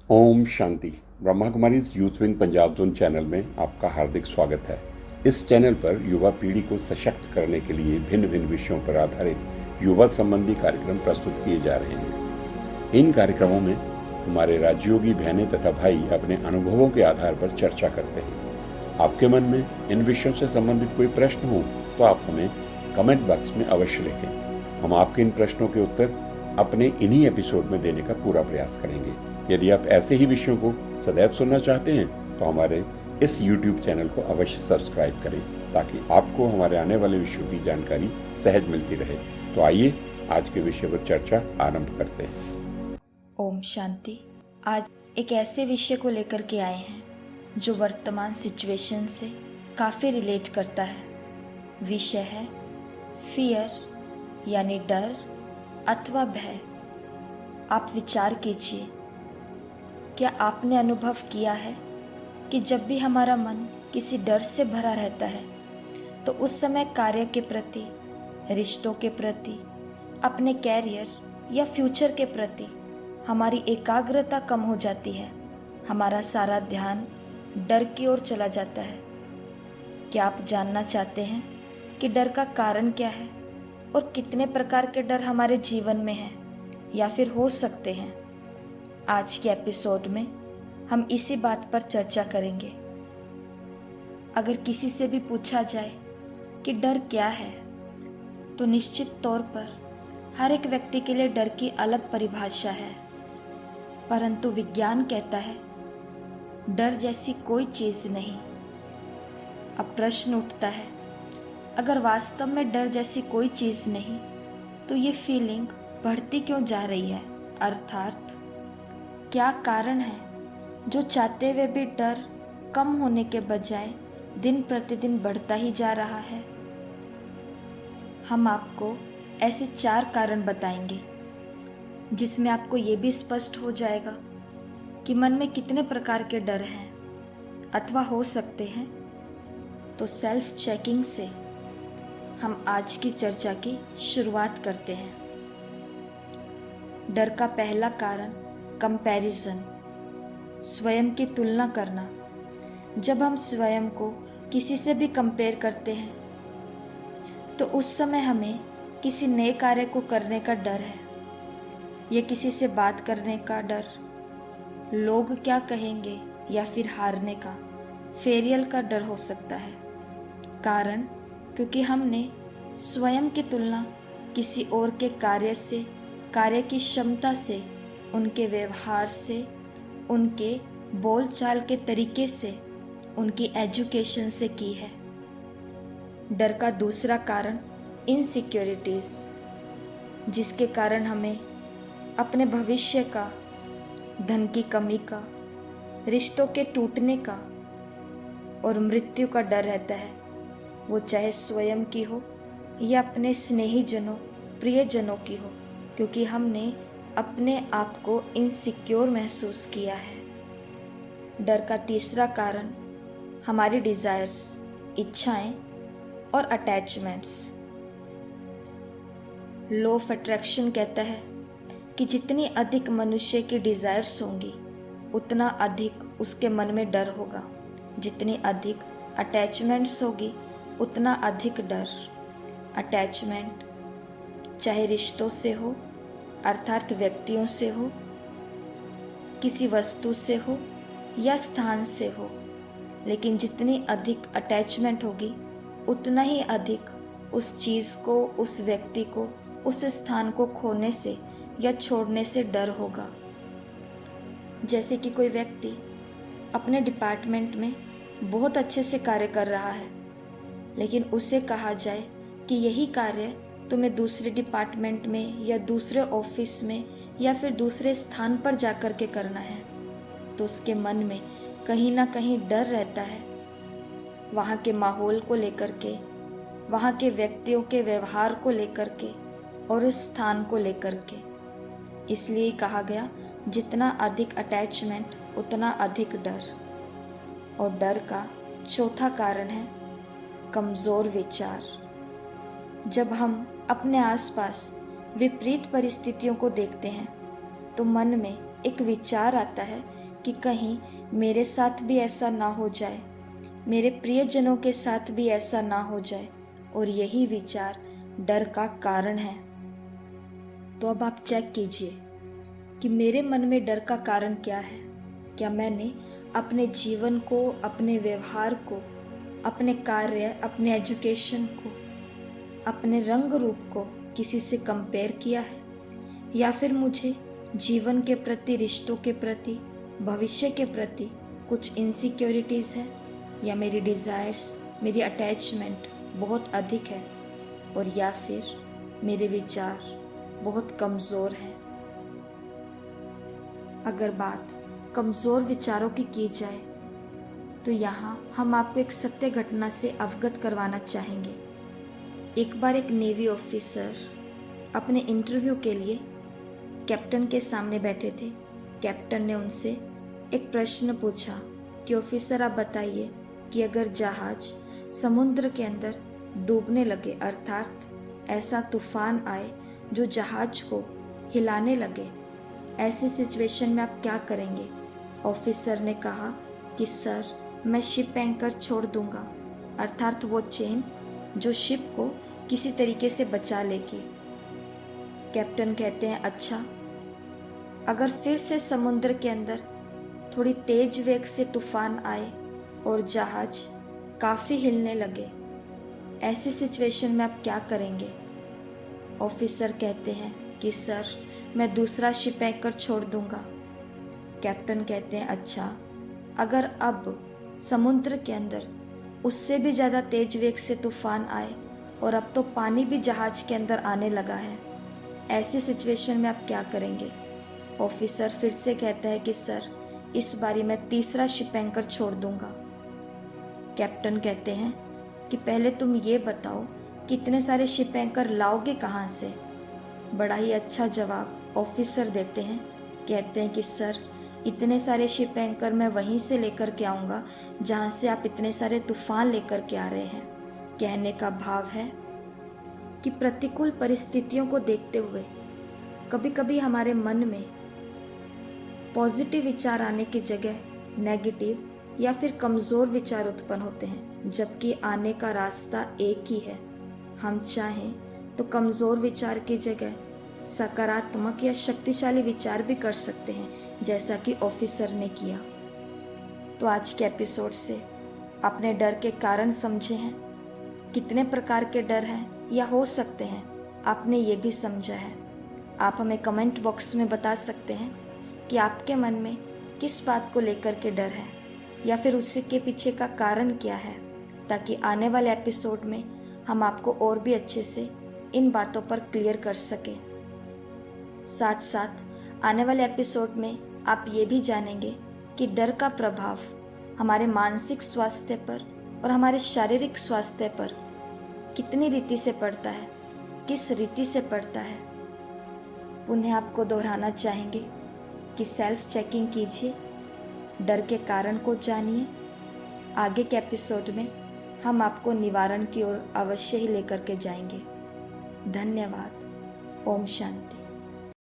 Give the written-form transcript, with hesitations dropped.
ओम शांति। Brahma Kumari youth wing Punjab zone channel में आपका हार्दिक स्वागत है। इस चैनल पर युवा पीढ़ी को सशक्त करने के लिए भिन्न भिन्न विषयों पर आधारित युवा संबंधी कार्यक्रम प्रस्तुत किए जा रहे हैं। इन कार्यक्रमों में हमारे राजयोगी बहनें तथा भाई अपने अनुभवों के आधार पर चर्चा करते हैं। आपके मन में इन विषयों से संबंधित कोई प्रश्न हो तो आप हमें कमेंट बॉक्स में अवश्य लिखें। हम आपके इन प्रश्नों के उत्तर अपने इन्हीं एपिसोड में देने का पूरा प्रयास करेंगे। यदि आप ऐसे ही विषयों को सदैव सुनना चाहते हैं तो हमारे इस YouTube चैनल को अवश्य सब्सक्राइब करें ताकि आपको हमारे आने वाले विषयों की जानकारी सहज मिलती रहे। तो आइए आज के विषय पर चर्चा आरंभ करते हैं। ओम शांति। आज एक ऐसे विषय को लेकर के आए हैं जो वर्तमान सिचुएशन से काफ़ी रिलेट करता है। विषय है फियर यानी डर अथवा भय। आप विचार कीजिए, क्या आपने अनुभव किया है कि जब भी हमारा मन किसी डर से भरा रहता है तो उस समय कार्य के प्रति, रिश्तों के प्रति, अपने कैरियर या फ्यूचर के प्रति हमारी एकाग्रता कम हो जाती है। हमारा सारा ध्यान डर की ओर चला जाता है। क्या आप जानना चाहते हैं कि डर का कारण क्या है और कितने प्रकार के डर हमारे जीवन में हैं या फिर हो सकते हैं? आज के एपिसोड में हम इसी बात पर चर्चा करेंगे। अगर किसी से भी पूछा जाए कि डर क्या है तो निश्चित तौर पर हर एक व्यक्ति के लिए डर की अलग परिभाषा है, परंतु विज्ञान कहता है डर जैसी कोई चीज़ नहीं। अब प्रश्न उठता है, अगर वास्तव में डर जैसी कोई चीज़ नहीं तो ये फीलिंग बढ़ती क्यों जा रही है? अर्थात क्या कारण है जो चाहते हुए भी डर कम होने के बजाय दिन प्रतिदिन बढ़ता ही जा रहा है? हम आपको ऐसे 4 कारण बताएंगे जिसमें आपको ये भी स्पष्ट हो जाएगा कि मन में कितने प्रकार के डर हैं अथवा हो सकते हैं। तो सेल्फ चेकिंग से हम आज की चर्चा की शुरुआत करते हैं। डर का पहला कारण कंपैरिजन, स्वयं की तुलना करना। जब हम स्वयं को किसी से भी कंपेयर करते हैं तो उस समय हमें किसी नए कार्य को करने का डर है या किसी से बात करने का डर, लोग क्या कहेंगे या फिर हारने का, फेलियर का डर हो सकता है। कारण क्योंकि हमने स्वयं की तुलना किसी और के कार्य से, कार्य की क्षमता से, उनके व्यवहार से, उनके बोलचाल के तरीके से, उनकी एजुकेशन से की है। डर का दूसरा कारण इनसिक्योरिटीज़, जिसके कारण हमें अपने भविष्य का, धन की कमी का, रिश्तों के टूटने का और मृत्यु का डर रहता है, वो चाहे स्वयं की हो या अपने स्नेहीजनों, प्रियजनों की हो, क्योंकि हमने अपने आप को इनसिक्योर महसूस किया है। डर का तीसरा कारण हमारी डिज़ायर्स, इच्छाएं और अटैचमेंट्स। लॉ ऑफ अट्रैक्शन कहता है कि जितनी अधिक मनुष्य की डिज़ायर्स होंगी उतना अधिक उसके मन में डर होगा। जितनी अधिक अटैचमेंट्स होगी उतना अधिक डर। अटैचमेंट चाहे रिश्तों से हो, अर्थात व्यक्तियों से हो, किसी वस्तु से हो या स्थान से हो, लेकिन जितनी अधिक अटैचमेंट होगी उतना ही अधिक उस चीज़ को, उस व्यक्ति को, उस स्थान को खोने से या छोड़ने से डर होगा। जैसे कि कोई व्यक्ति अपने डिपार्टमेंट में बहुत अच्छे से कार्य कर रहा है, लेकिन उसे कहा जाए कि यही कार्य तुम्हें दूसरे डिपार्टमेंट में या दूसरे ऑफिस में या फिर दूसरे स्थान पर जाकर के करना है, तो उसके मन में कहीं ना कहीं डर रहता है, वहाँ के माहौल को लेकर के, वहाँ के व्यक्तियों के व्यवहार को लेकर के और उस स्थान को लेकर के। इसलिए कहा गया जितना अधिक अटैचमेंट उतना अधिक डर। और डर का चौथा कारण है कमज़ोर विचार। जब हम अपने आसपास विपरीत परिस्थितियों को देखते हैं तो मन में एक विचार आता है कि कहीं मेरे साथ भी ऐसा ना हो जाए, मेरे प्रियजनों के साथ भी ऐसा ना हो जाए, और यही विचार डर का कारण है। तो अब आप चेक कीजिए कि मेरे मन में डर का कारण क्या है। क्या मैंने अपने जीवन को, अपने व्यवहार को, अपने कार्य, अपने एजुकेशन को, अपने रंग रूप को किसी से कंपेयर किया है, या फिर मुझे जीवन के प्रति, रिश्तों के प्रति, भविष्य के प्रति कुछ इनसिक्योरिटीज़ है, या मेरी डिज़ायर्स, मेरी अटैचमेंट बहुत अधिक है, और या फिर मेरे विचार बहुत कमज़ोर हैं। अगर बात कमज़ोर विचारों की जाए तो यहाँ हम आपको एक सत्य घटना से अवगत करवाना चाहेंगे। एक बार एक नेवी ऑफिसर अपने इंटरव्यू के लिए कैप्टन के सामने बैठे थे। कैप्टन ने उनसे एक प्रश्न पूछा कि ऑफिसर आप बताइए कि अगर जहाज समुद्र के अंदर डूबने लगे, अर्थात ऐसा तूफान आए जो जहाज को हिलाने लगे, ऐसी सिचुएशन में आप क्या करेंगे? ऑफिसर ने कहा कि सर, मैं शिप एंकर छोड़ दूंगा, अर्थात वो चेन जो शिप को किसी तरीके से बचा लेगी। कैप्टन कहते हैं अच्छा, अगर फिर से समुद्र के अंदर थोड़ी तेज वेग से तूफान आए और जहाज काफ़ी हिलने लगे, ऐसी सिचुएशन में आप क्या करेंगे? ऑफिसर कहते हैं कि सर, मैं दूसरा शिप एंकर छोड़ दूंगा। कैप्टन कहते हैं अच्छा, अगर अब समुद्र के अंदर उससे भी ज़्यादा तेज वेग से तूफान आए और अब तो पानी भी जहाज के अंदर आने लगा है, ऐसी सिचुएशन में आप क्या करेंगे? ऑफिसर फिर से कहता है कि सर, इस बारी मैं तीसरा शिप एंकर छोड़ दूंगा। कैप्टन कहते हैं कि पहले तुम ये बताओ कि इतने सारे शिप एंकर लाओगे कहाँ से? बड़ा ही अच्छा जवाब ऑफिसर देते हैं। कहते हैं कि सर, इतने सारे शिप एंकर मैं वहीं से लेकर के आऊँगा जहाँ से आप इतने सारे तूफान लेकर के आ रहे हैं। कहने का भाव है कि प्रतिकूल परिस्थितियों को देखते हुए कभी कभी हमारे मन में पॉजिटिव विचार आने की जगह नेगेटिव या फिर कमज़ोर विचार उत्पन्न होते हैं, जबकि आने का रास्ता एक ही है। हम चाहें तो कमज़ोर विचार की जगह सकारात्मक या शक्तिशाली विचार भी कर सकते हैं, जैसा कि ऑफिसर ने किया। तो आज के एपिसोड से आपने डर के कारण समझे हैं, कितने प्रकार के डर हैं या हो सकते हैं, आपने ये भी समझा है। आप हमें कमेंट बॉक्स में बता सकते हैं कि आपके मन में किस बात को लेकर के डर है, या फिर उसके पीछे का कारण क्या है, ताकि आने वाले एपिसोड में हम आपको और भी अच्छे से इन बातों पर क्लियर कर सकें। साथ साथ आने वाले एपिसोड में आप ये भी जानेंगे कि डर का प्रभाव हमारे मानसिक स्वास्थ्य पर और हमारे शारीरिक स्वास्थ्य पर कितनी रीति से पड़ता है, किस रीति से पड़ता है। पुनः आपको दोहराना चाहेंगे कि सेल्फ चेकिंग कीजिए, डर के कारण को जानिए। आगे के एपिसोड में हम आपको निवारण की ओर अवश्य ही लेकर के जाएंगे। धन्यवाद। ओम शांति।